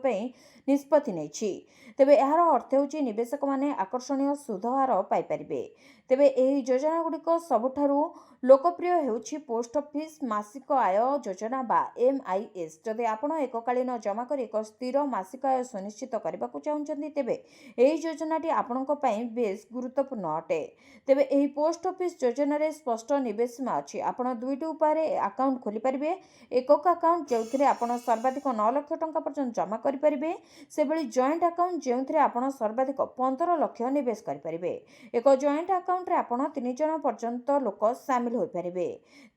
निष्पत्ति नेछि। तेबे यार अर्थ होछि निवेशक माने आकर्षणीय सुध हार पाई परिबे। तेबे एही योजना गुड़िक सबुठारु लोकप्रिय हेउछि पोस्ट ऑफिस मासिक आय योजना बा MIS। जदि आपण एककालीन जमा कर एक स्थिर मासिक आय सुनिश्चित करबाकू चाहुछन्ती तेबे एही योजनाटी आपणक पई बेस गुरुत्वपूर्ण अटे। तेबे एही पोस्ट ऑफिस योजना रे स्पष्ट निवेश सीमा अछि। आपण दुईटी उपाय अकाउंट खोली परिबे। एकक अकाउंट जेउथिरे आपण सर्वाधिक 9 लाख टंका पर्यंत जमा करि परिबे। सेबेली जॉइंट अकाउंट जेउथिरे आपण सर्वाधिक 15 लाख निवेश करि परिबे। एक जॉइंट अकाउंट रे आपण 3 जन पर्यंत लोक शामिल होई परिबे।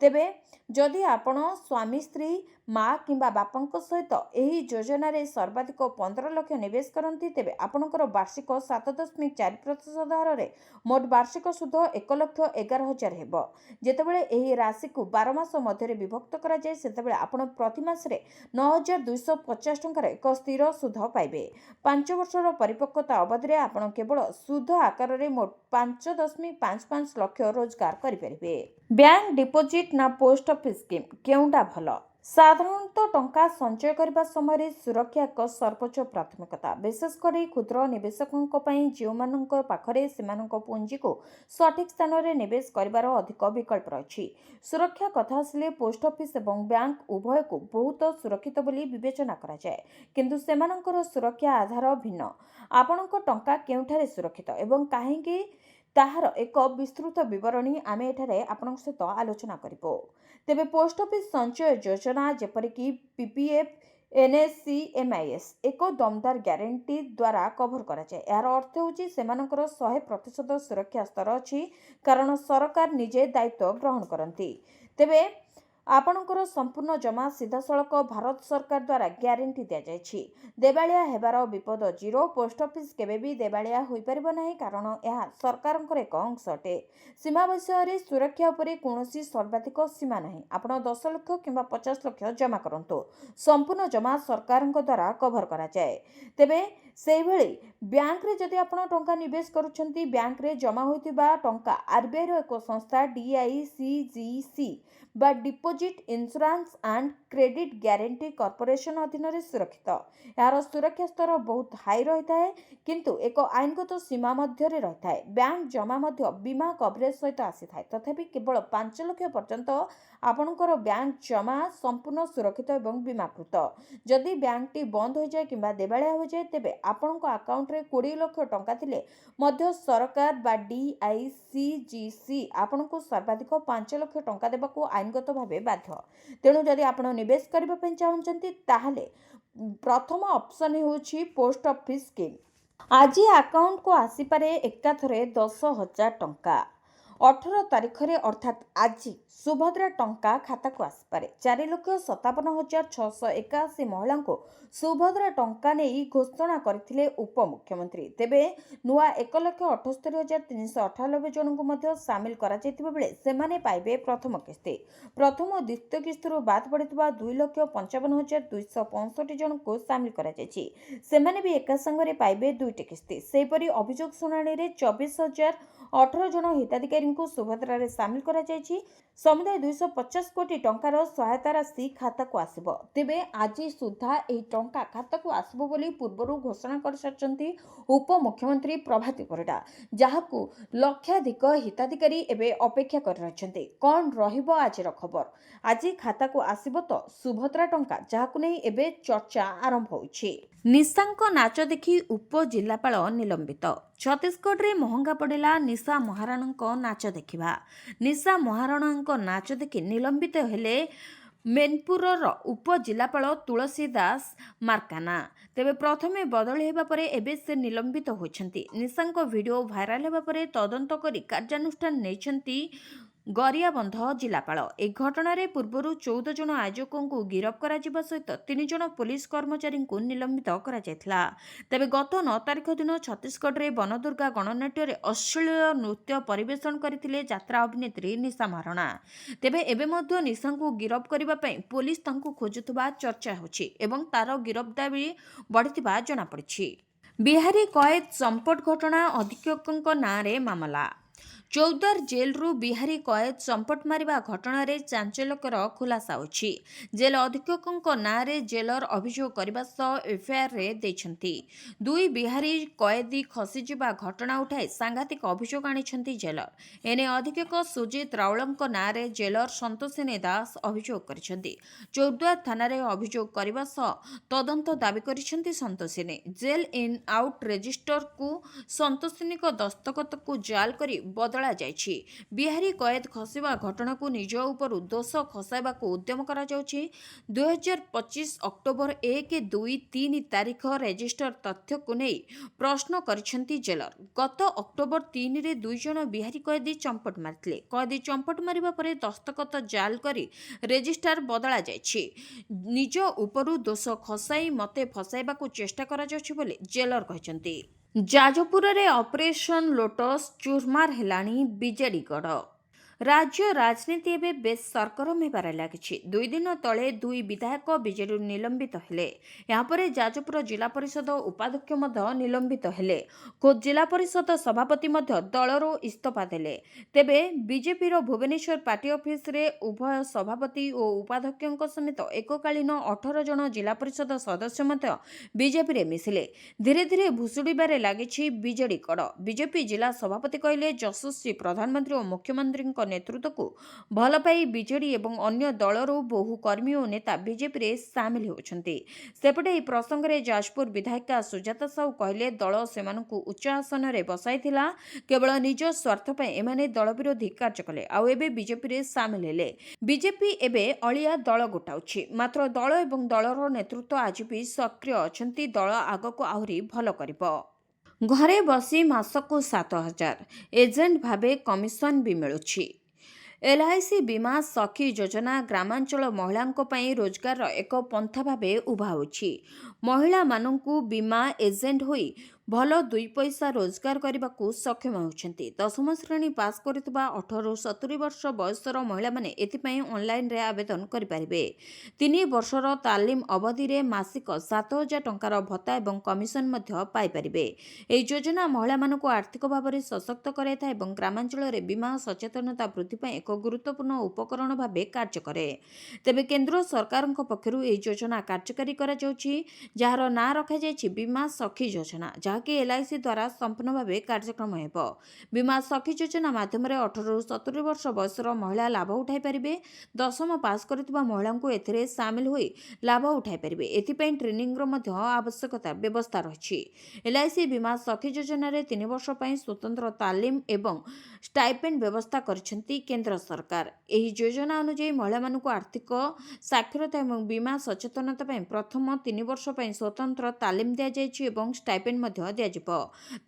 तेबे जदि आपण स्वामी स्त्री माँ किंबा बापांक सहित एही योजना रे सर्वाधिक 15 लाख निवेश करती तेबे आपणकर वार्षिक 7.4% हार रे मोट वार्षिक सुध 1,11,000 हेबो। जेतेबेले एही राशि को 12 मास मध्य विभक्त करा जाय सेतेबेले आपण प्रति मासरे 9,250 टंकार एक स्थिर सुध पाइबे। 5 वर्षर परिपक्वता अवधि रे आपण केवल सुध आकार रे मोट 5.55 लाख रोजगार करि परिबे। बैंक डिपोजिट ना पोस्ट ऑफिस स्कीम केउंटा भलो? साधारणतः टंका संचय करने समय सुरक्षा एक सर्वोच्च प्राथमिकता। विशेषकर क्षुद्र निवेशकों जो पाखरे सेमानक पुंजी को सठिक स्थान में निवेश कर अधिक विकल्प रही। सुरक्षा कथा आसिले पोस्ट ऑफिस एवं बैंक उभय को बहुत सुरक्षित बोली विवेचना करा जाए, किंतु सेमानकर सुरक्षा आधार भिन्न। आपणक टंका केउठारे सुरक्षित एवं काहेकि ताहार एक विस्तृत विवरणी आमे एठारे आपनक सहित आलोचना करिबो। तेबे पोस्ट ऑफिस संचय योजना जेपरिकी PPF NSC MIS एक दमदार ग्यारंटी द्वारा कभर करा जाए। यार अर्थ होची सेमानकर 100% सुरक्षा स्तर अछि कारण सरकार निजे दायित्व ग्रहण करती। तेबे आपणकर संपूर्ण जमा सीधा सड़क भारत सरकार द्वारा ग्यारंटी दि जाइछि। देवालिया हेबार विपद जीरो। पोस्ट ऑफिस केबे भी देवालिया होई परिबो नाही कारण यह सरकारंकर एक अंश अटे। सीमा विषय सुरक्षा उपरे कोनोसी सर्वाधिक सीमा नाही। आपण 10 लाख किंबा 50 लाख जमा करंतो संपूर्ण जमा सरकारंक द्वारा कभर करा जाए। तेबे सेही भली बैंक रे जदि आपण टंका निवेश करूछंती बैंक रे जमा होइतिबा टंका आरबीआई रो एक संस्था DICGC बा deposit insurance and credit guarantee corporation अधीन रे सुरक्षित। यार सुरक्षा स्तर बहुत हाई रही है किंतु एक आईनगत सीमा मध्य रे रही है। बैंक जमा मध्य बीमा कवरेज सहित आसी थाए तथापि केवल 5 लाख पर्यंत आपणकर बैंक जमा संपूर्ण सुरक्षित एवं बीमाकृत। जदि बैंक टी बंद हो जाए किंबा देवालिया हो जाए तेबे आपणक अकाउंट रे 20 लाख टंका थिले मध्य सरकार बा DICGC आपणको सर्वाधिक 5 लाख टंका देबाको आईनगत भावे बाध्य। तेणु जदि आपण निवेश करबा पई चाहउछंती ताहाले प्रथम ऑप्शन होछि पोस्ट ऑफिस स्कीम। आज अकाउंट को आसी पारे एकाथरे 10,000 टंका। 18 ତାରିଖରେ ଅର୍ଥାତ୍ ଆଜି ସୁଭଦ୍ରା ଟଙ୍କା ଖାତାକୁ ଆସିପାରେ। 4,57,681 ମହିଳାଙ୍କୁ ସୁଭଦ୍ରା ଟଙ୍କା ନେଇ ଘୋଷଣା କରିଥିଲେ ଉପମୁଖ୍ୟମନ୍ତ୍ରୀ। ତେବେ ନୂଆ 1,78,398 ଜଣଙ୍କୁ ମଧ୍ୟ ସାମିଲ କରାଯାଇଥିବା ବେଳେ ସେମାନେ ପାଇବେ ପ୍ରଥମ କିସ୍ତି। ପ୍ରଥମ ଓ ଦ୍ୱିତୀୟ କିସ୍ତିରୁ ବାଦ୍ ପଡ଼ିଥିବା 2,55,265 ଜଣଙ୍କୁ ସାମିଲ କରାଯାଇଛି। ସେମାନେ ବି ଏକା ସାଙ୍ଗରେ ପାଇବେ ଦୁଇଟି କିସ୍ତି। ସେହିପରି ଅଭିଯୋଗ ଶୁଣାଣିରେ 24,018 ଜଣ ହିତାଧିକାରୀଙ୍କୁ ସୁଭଦ୍ରାରେ ସାମିଲ କରାଯାଇଛି। ସମୁଦାୟ 250 କୋଟି ଟଙ୍କାର ସହାୟତା ରାଶି ଖାତାକୁ ଆସିବ। ତେବେ ଆଜି ସୁଦ୍ଧା ଏହି ଟଙ୍କା ଖାତାକୁ ଆସିବ ବୋଲି ପୂର୍ବରୁ ଘୋଷଣା କରିସାରିଛନ୍ତି ଉପମୁଖ୍ୟମନ୍ତ୍ରୀ ପ୍ରଭାତୀ ପରିଡ଼ା, ଯାହାକୁ ଲକ୍ଷାଧିକ ହିତାଧିକାରୀ ଏବେ ଅପେକ୍ଷା କରି ରହିଛନ୍ତି। କ'ଣ ରହିବ ଆଜିର ଖବର? ଆଜି ଖାତାକୁ ଆସିବ ତ ସୁଭଦ୍ରା ଟଙ୍କା, ଯାହାକୁ ନେଇ ଏବେ ଚର୍ଚ୍ଚା ଆରମ୍ଭ ହୋଇଛି। ନିଶାଙ୍କ ନାଚ ଦେଖି ଉପଜିଲ୍ଲାପାଳ ନିଲମ୍ବିତ। ଛତିଶଗଡ଼ରେ ମହଙ୍ଗା ପଡ଼ିଲା ନିଶା ମହାରଣାଙ୍କ ନାଚ ଦେଖିବା। ନିଶା ମହାରଣାଙ୍କ ନାଚ ଦେଖି ନିଲମ୍ବିତ ହେଲେ ମେନପୁରର ଉପଜିଲ୍ଲାପାଳ ତୁଳସୀ ଦାସ ମାର୍କାନା। ତେବେ ପ୍ରଥମେ ବଦଳି ହେବା ପରେ ଏବେ ସେ ନିଲମ୍ବିତ ହୋଇଛନ୍ତି। ନିଶାଙ୍କ ଭିଡିଓ ଭାଇରାଲ ହେବା ପରେ ତଦନ୍ତ କରି କାର୍ଯ୍ୟାନୁଷ୍ଠାନ ନେଇଛନ୍ତି गरियाबंध जिलापाल। ए घटनारे पूर्वरु 14 जन आयोजकों गिरफ कराजिबा सहित 3 जन पुलिस कर्मचारी निलंबित कराଯାଇଥିଲା। तेबे गत 9 तारिख दिन छत्तीसगढ़ बनदुर्गा गणनाट्य अश्लील नृत्य परिवेषण करथिले यात्रा अभिनेत्री निशा महारणा। तेबे एबे मध्य निशा को गिरफ करबा पई पुलिस तांकु खोजुथबा चर्चा होछि एवं तार गिरफ दाबी बढ़िथिबा जणा पड़िछि। बिहारी कैद संपट घटना अधीक्षक नारे मामला। चौद्वार जेलरू बिहारी कैद संपट मारिबा घटना चांचल्यकर खुलासा होछि। जेल अधीक्षक नारे जेलर अभियोग करने सह एफआईआर देछंती। दुई बिहारी कैदी खसीजा घटना उठाई सांघातिक अभियोग आनिछंती जेलर। एने अधीक्षक सुजित राउलଙ୍କ नारे जेलर संतोषिनी दास अभियोग करिछंती। चौद्वार थानारे अभियोग करने सह तदंत दाबी करिछंती Santoshini. Jail in out resistor को संतोषिनी दस्तखत को जाल करी बदला जायछि। बिहारी कैद खसिबा घटना को निज उपर दोष खसाइबा को उद्यम करा जाउछि। 2025 अक्टोबर 1, 2, 3 तारिख रेजिस्टर तथ्य को नहीं प्रश्न करिछंती जेलर। गत अक्टोबर 3 रे 2 जन बिहारी कैदी चंपट मारिथिले। कैदी चंपट मारिबा परे दस्तखत जाल करी रेजिस्टर बदला जायछि। निज उपरु दोष खसाई मते फसाइबा को चेष्टा करा जाउछि बोली जेलर कहिसंती। जाजपुर रे ऑपरेशन लोटस चूरमार हेलाणी बीजेडी गढ़। राज्य राजनीति एवं बेस सरगरम होबार लगी। 2 दिन तले 2 विधायक बीजेडी निलंबित हेले। यापर जाजपुर जिला परिषद उपाध्यक्ष निलंबित हेले। खोद जिला परिषद सभापति दलर इस्तीफा देले। तेबे बीजेपी भुवनेश्वर पार्टी ऑफिस रे उभय सभापति और उपाध्यक्ष समेत एककालीन 18 जन जिला परिषद सदस्य बीजेपी रे मिसिले। धीरे धीरे भुशुड़बार लगी बीजेडी गढ़। बीजेपी जिला सभापति कहले यशस्वी प्रधानमंत्री और मुख्यमंत्री नेतृत्व को भल पाई बीजेडी एवं अन्य दलरू बहु कर्मी और नेता बीजेपी रे सामिल होउछंती। सेपटे ଏହି ପ୍ରସଙ୍ଗରେ ଯାଜପୁର ବିଧାୟିକା ସୁଜାତା ସାହୁ କହିଲେ ଦଳ ସେମାନଙ୍କୁ ଉଚ୍ଚ ଆସନରେ ବସାଇଥିଲା। କେବଳ ନିଜ ସ୍ୱାର୍ଥ ପାଇଁ ଏମାନେ ଦଳ ବିରୋଧୀ କାର୍ଯ୍ୟ କଲେ ଆଉ ଏବେ ବିଜେପିରେ ସାମିଲ ହେଲେ। ବିଜେପି ଏବେ ଅଳିଆ ଦଳ ଗୋଟାଉଛି। ମାତ୍ର ଦଳ ଏବଂ ଦଳର ନେତୃତ୍ୱ ଆଜି ବି ସକ୍ରିୟ ଅଛନ୍ତି। ଦଳ ଆଗକୁ ଆହୁରି ଭଲ କରିବ। ଘରେ ବସି ମାସକୁ 7,000 ଏଜେଣ୍ଟ ଭାବେ କମିଶନ ବି ମିଳୁଛି। एलआईसी बीमा सखी योजना ग्रामांचल महिलांको पई रोजगार एक पंथा भावे उभा होछि। महिला मानंकु बीमा एजेंट होई भल 2 पैसा रोजगार करने को सक्षम होती। 10म श्रेणी पास करितबा 18-70 वर्ष बयसर महिला माने एथिपाई ऑनलाइन रे आवेदन करिपारिबे। 3 वर्षर तालीम अवधि रे मासिक 7,000 टंकार भत्ता एवं कमिशन मध्य पाई परिबे। एही योजना महिला मानकु आर्थिक भाव में सशक्त कराइथा एवं ग्रामांचल रे बीमा सचेतनता वृद्धि पाई एक गुरुत्वपूर्ण उपकरण भावे कार्य करे। तेबे केंद्र सरकार पक्षरु एही योजना कार्यकारी करा जाउछि, जहार नाम रखा जायछि बीमा सखी योजना, कि एलआईसी द्वारा संपूर्ण भाव कार्यक्रम हो। बीमा सखी योजना माध्यम 18-70 वर्ष बयसर महिला लाभ उठाई पारिबे। 10म पास करथिबा महिला को एथिरे सामिल होई लाभ उठाई पारिबे। एथिपई ट्रेनिंग रो मध्य आवश्यकता व्यवस्था रहिछि। एलआईसी बीमा सखी योजना रे 3 वर्ष पई स्वतंत्र तालीम एवं स्टाइपेंड व्यवस्था करछंती केंद्र सरकार। एही योजना अनुसार महिला मानकु आर्थिक साक्षरता एवं बीमा सचेतनता पई प्रथम 3 वर्ष ପାଇଁ ସ୍ୱତନ୍ତ୍ର ତାଲିମ ଦିଆଯାଇଛି ଏବଂ ଷ୍ଟାଇପେଣ୍ଡ ମଧ୍ୟ ଦିଆଯିବ।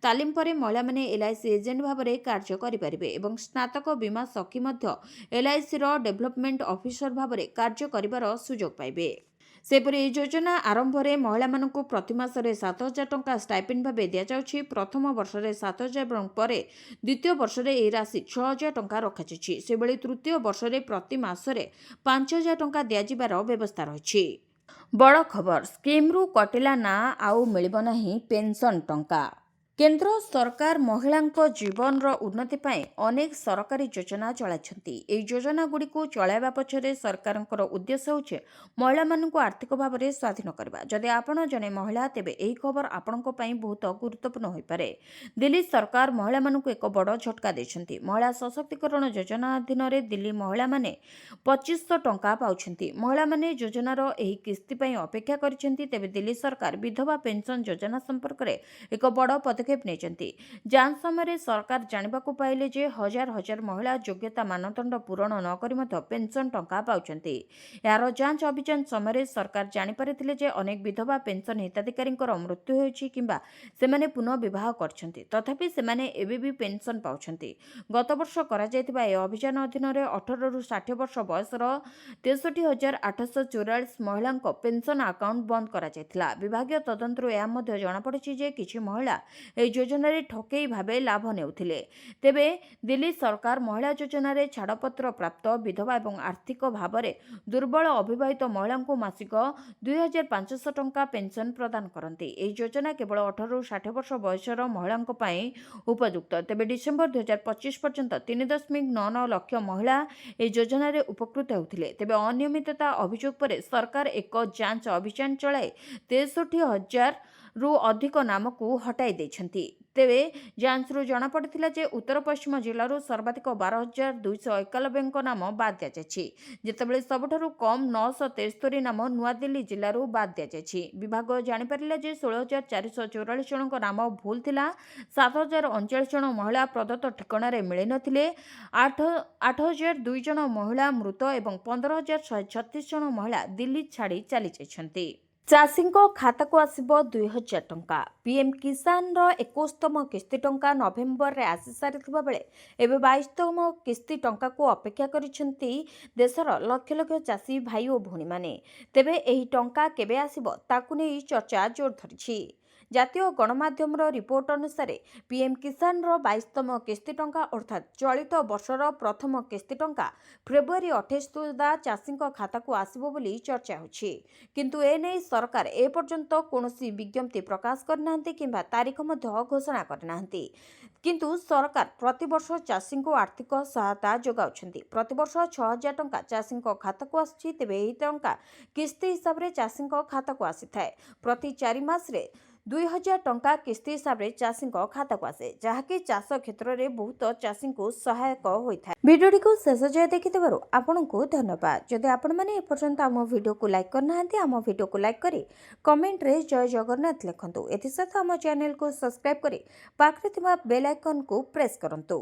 ତାଲିମ ପରେ ମହିଳାମାନେ ଏଲ୍ଆଇସି ଏଜେଣ୍ଟ ଭାବରେ କାର୍ଯ୍ୟ କରିପାରିବେ ଏବଂ ସ୍ନାତକ ବୀମା ସଖୀ ମଧ୍ୟ ଏଲ୍ଆଇସିର ଡେଭଲପମେଣ୍ଟ ଅଫିସର ଭାବରେ କାର୍ଯ୍ୟ କରିବାର ସୁଯୋଗ ପାଇବେ। ସେପରି ଏହି ଯୋଜନା ଆରମ୍ଭରେ ମହିଳାମାନଙ୍କୁ ପ୍ରତି ମାସରେ 7,000 ଟଙ୍କା ଷ୍ଟାଇପେଣ୍ଡ ଭାବେ ଦିଆଯାଉଛି। ପ୍ରଥମ ବର୍ଷରେ 7,000 ଏବଂ ପରେ ଦ୍ୱିତୀୟ ବର୍ଷରେ ଏହି ରାଶି 6,000 ଟଙ୍କା ରଖାଯାଇଛି। ସେଭଳି ତୃତୀୟ ବର୍ଷରେ ପ୍ରତି ମାସରେ 5,000 ଟଙ୍କା ଦିଆଯିବାର ବ୍ୟବସ୍ଥା ରହିଛି। ବଡ଼ ଖବର, ସ୍କିମ୍ରୁ କଟିଲା ନା ଆଉ ମିଳିବ ନାହିଁ ପେନ୍ସନ୍ ଟଙ୍କା। କେନ୍ଦ୍ର ସରକାର ମହିଳାଙ୍କ ଜୀବନର ଉନ୍ନତି ପାଇଁ ଅନେକ ସରକାରୀ ଯୋଜନା ଚଳାଇଛନ୍ତି। ଏହି ଯୋଜନାଗୁଡ଼ିକୁ ଚଳାଇବା ପଛରେ ସରକାରଙ୍କର ଉଦ୍ଦେଶ୍ୟ ହେଉଛି ମହିଳାମାନଙ୍କୁ ଆର୍ଥିକ ଭାବରେ ସ୍ୱାଧୀନ କରିବା। ଯଦି ଆପଣ ଜଣେ ମହିଳା, ତେବେ ଏହି ଖବର ଆପଣଙ୍କ ପାଇଁ ବହୁତ ଗୁରୁତ୍ୱପୂର୍ଣ୍ଣ ହୋଇପାରେ। ଦିଲ୍ଲୀ ସରକାର ମହିଳାମାନଙ୍କୁ ଏକ ବଡ଼ ଝଟକା ଦେଇଛନ୍ତି। ମହିଳା ସଶକ୍ତିକରଣ ଯୋଜନା ଅଧୀନରେ ଦିଲ୍ଲୀ ମହିଳାମାନେ 2,500 ଟଙ୍କା ପାଉଛନ୍ତି। ମହିଳାମାନେ ଯୋଜନାର ଏହି କିସ୍ତି ପାଇଁ ଅପେକ୍ଷା କରିଛନ୍ତି। ତେବେ ଦିଲ୍ଲୀ ସରକାର ବିଧବା ପେନ୍ସନ୍ ଯୋଜନା ସମ୍ପର୍କରେ ଏକ ବଡ଼ ପଦକ୍ଷେପ ନେଇଛନ୍ତି। ଯାଞ୍ଚ ସମୟରେ ସରକାର ଜାଣିବାକୁ ପାଇଲେ ଯେ ହଜାର ହଜାର ମହିଳା ଯୋଗ୍ୟତା ମାନଦଣ୍ଡ ପୂରଣ ନ କରି ମଧ୍ୟ ପେନ୍ସନ୍ ଟଙ୍କା ପାଉଛନ୍ତି। ଏହାର ଯାଞ୍ଚ ଅଭିଯାନ ସମୟରେ ସରକାର ଜାଣିପାରିଥିଲେ ଯେ ଅନେକ ବିଧବା ପେନ୍ସନ୍ ହିତାଧିକାରୀଙ୍କର ମୃତ୍ୟୁ ହେଉଛି କିମ୍ବା ସେମାନେ ପୁନଃ ବିବାହ କରିଛନ୍ତି, ତଥାପି ସେମାନେ ଏବେ ବି ପେନ୍ସନ୍ ପାଉଛନ୍ତି। ଗତ ବର୍ଷ କରାଯାଇଥିବା ଏହି ଅଭିଯାନ ଅଧୀନରେ 18ରୁ 60 ବର୍ଷ ବୟସର 63,844 ମହିଳାଙ୍କ ପେନ୍ସନ୍ ଆକାଉଣ୍ଟ ବନ୍ଦ କରାଯାଇଥିଲା। ବିଭାଗୀୟ ତଦନ୍ତରୁ ଏହା ମଧ୍ୟ ଜଣାପଡ଼ିଛି ଯେ କିଛି ମହିଳା ଏହି ଯୋଜନାରେ ଠକେଇ ଭାବେ ଲାଭ ନେଉଥିଲେ। ତେବେ ଦିଲ୍ଲୀ ସରକାର ମହିଳା ଯୋଜନାରେ ଛାଡ଼ପତ୍ର ପ୍ରାପ୍ତ ବିଧବା ଏବଂ ଆର୍ଥିକ ଭାବରେ ଦୁର୍ବଳ ଅବିବାହିତ ମହିଳାଙ୍କୁ ମାସିକ 2,500 ଟଙ୍କା ପେନ୍ସନ୍ ପ୍ରଦାନ କରନ୍ତି। ଏହି ଯୋଜନା କେବଳ 18ରୁ 60 ବର୍ଷ ବୟସର ମହିଳାଙ୍କ ପାଇଁ ଉପଯୁକ୍ତ। ତେବେ ଡିସେମ୍ବର 2025 ପର୍ଯ୍ୟନ୍ତ 3.99 ଲକ୍ଷ ମହିଳା ଏହି ଯୋଜନାରେ ଉପକୃତ ହେଉଥିଲେ। ତେବେ ଅନିୟମିତତା ଅଭିଯୋଗ ପରେ ସରକାର ଏକ ଯାଞ୍ଚ ଅଭିଯାନ ଚଳାଇ 63,000ରୁ ଅଧିକ ନାମକୁ ହଟାଇ ଦେଇଛନ୍ତି। ତେବେ ଯାଞ୍ଚରୁ ଜଣାପଡ଼ିଥିଲା ଯେ ଉତ୍ତର ପଶ୍ଚିମ ଜିଲ୍ଲାରୁ ସର୍ବାଧିକ 12,291ଙ୍କ ନାମ ବାଦ୍ ଦିଆଯାଇଛି, ଯେତେବେଳେ ସବୁଠାରୁ କମ୍ 973 ନାମ ନୂଆଦିଲ୍ଲୀ ଜିଲ୍ଲାରୁ ବାଦ୍ ଦିଆଯାଇଛି। ବିଭାଗ ଜାଣିପାରିଲା ଯେ 16,444 ଜଣଙ୍କ ନାମ ଭୁଲ ଥିଲା। 7,039 ଜଣ ମହିଳା ପ୍ରଦତ୍ତ ଠିକଣାରେ ମିଳିନଥିଲେ। 8,002 ଜଣ ମହିଳା ମୃତ ଏବଂ 15,136 ଜଣ ମହିଳା ଦିଲ୍ଲୀ ଛାଡ଼ି ଚାଲିଯାଇଛନ୍ତି। ଚାଷୀଙ୍କ ଖାତାକୁ ଆସିବ 2,000 ଟଙ୍କା। ପିଏମ୍ କିଷାନର 21ତମ କିସ୍ତି ଟଙ୍କା ନଭେମ୍ବରରେ ଆସିସାରିଥିବା ବେଳେ ଏବେ 22ତମ କିସ୍ତି ଟଙ୍କାକୁ ଅପେକ୍ଷା କରିଛନ୍ତି ଦେଶର ଲକ୍ଷ ଲକ୍ଷ ଚାଷୀ ଭାଇ ଓ ଭଉଣୀମାନେ। ତେବେ ଏହି ଟଙ୍କା କେବେ ଆସିବ ତାକୁ ନେଇ ଚର୍ଚ୍ଚା ଜୋର ଧରିଛି। ଜାତୀୟ ଗଣମାଧ୍ୟମର ରିପୋର୍ଟ ଅନୁସାରେ ପିଏମ୍ କିଷାନର 22ତମ କିସ୍ତି ଟଙ୍କା ଅର୍ଥାତ୍ ଚଳିତ ବର୍ଷର ପ୍ରଥମ କିସ୍ତି ଟଙ୍କା ଫେବୃଆରୀ 28 ସୁଦ୍ଧା ଚାଷୀଙ୍କ ଖାତାକୁ ଆସିବ ବୋଲି ଚର୍ଚ୍ଚା ହେଉଛି। କିନ୍ତୁ ଏନେଇ ସରକାର ଏପର୍ଯ୍ୟନ୍ତ କୌଣସି ବିଜ୍ଞପ୍ତି ପ୍ରକାଶ କରିନାହାନ୍ତି କିମ୍ବା ତାରିଖ ମଧ୍ୟ ଘୋଷଣା କରିନାହାନ୍ତି। କିନ୍ତୁ ସରକାର ପ୍ରତିବର୍ଷ ଚାଷୀଙ୍କୁ ଆର୍ଥିକ ସହାୟତା ଯୋଗାଉଛନ୍ତି। ପ୍ରତିବର୍ଷ 6,000 ଟଙ୍କା ଚାଷୀଙ୍କ ଖାତାକୁ ଆସୁଛି। ତେବେ ଏହି ଟଙ୍କା କିସ୍ତି ହିସାବରେ ଚାଷୀଙ୍କ ଖାତାକୁ ଆସିଥାଏ। ପ୍ରତି 4 ମାସରେ 2,000 ଟଙ୍କା କିସ୍ତି ହିସାବରେ ଚାଷୀଙ୍କ ଖାତାକୁ ଆସେ, ଯାହାକି ଚାଷ କ୍ଷେତ୍ରରେ ବହୁତ ଚାଷୀଙ୍କୁ ସହାୟକ ହୋଇଥାଏ। ଭିଡ଼ିଓଟିକୁ ଶେଷ ଯାଏଁ ଦେଖିଥିବାରୁ ଆପଣଙ୍କୁ ଧନ୍ୟବାଦ। ଯଦି ଆପଣମାନେ ଏପର୍ଯ୍ୟନ୍ତ ଆମ ଭିଡ଼ିଓକୁ ଲାଇକ୍ କରିନାହାନ୍ତି, ଆମ ଭିଡ଼ିଓକୁ ଲାଇକ୍ କରି କମେଣ୍ଟରେ ଜୟ ଜଗନ୍ନାଥ ଲେଖନ୍ତୁ। ଏଥିସହିତ ଆମ ଚ୍ୟାନେଲକୁ ସବସ୍କ୍ରାଇବ୍ କରି ପାଖରେ ଥିବା ବେଲ୍ ଆଇକନ୍କୁ ପ୍ରେସ୍ କରନ୍ତୁ।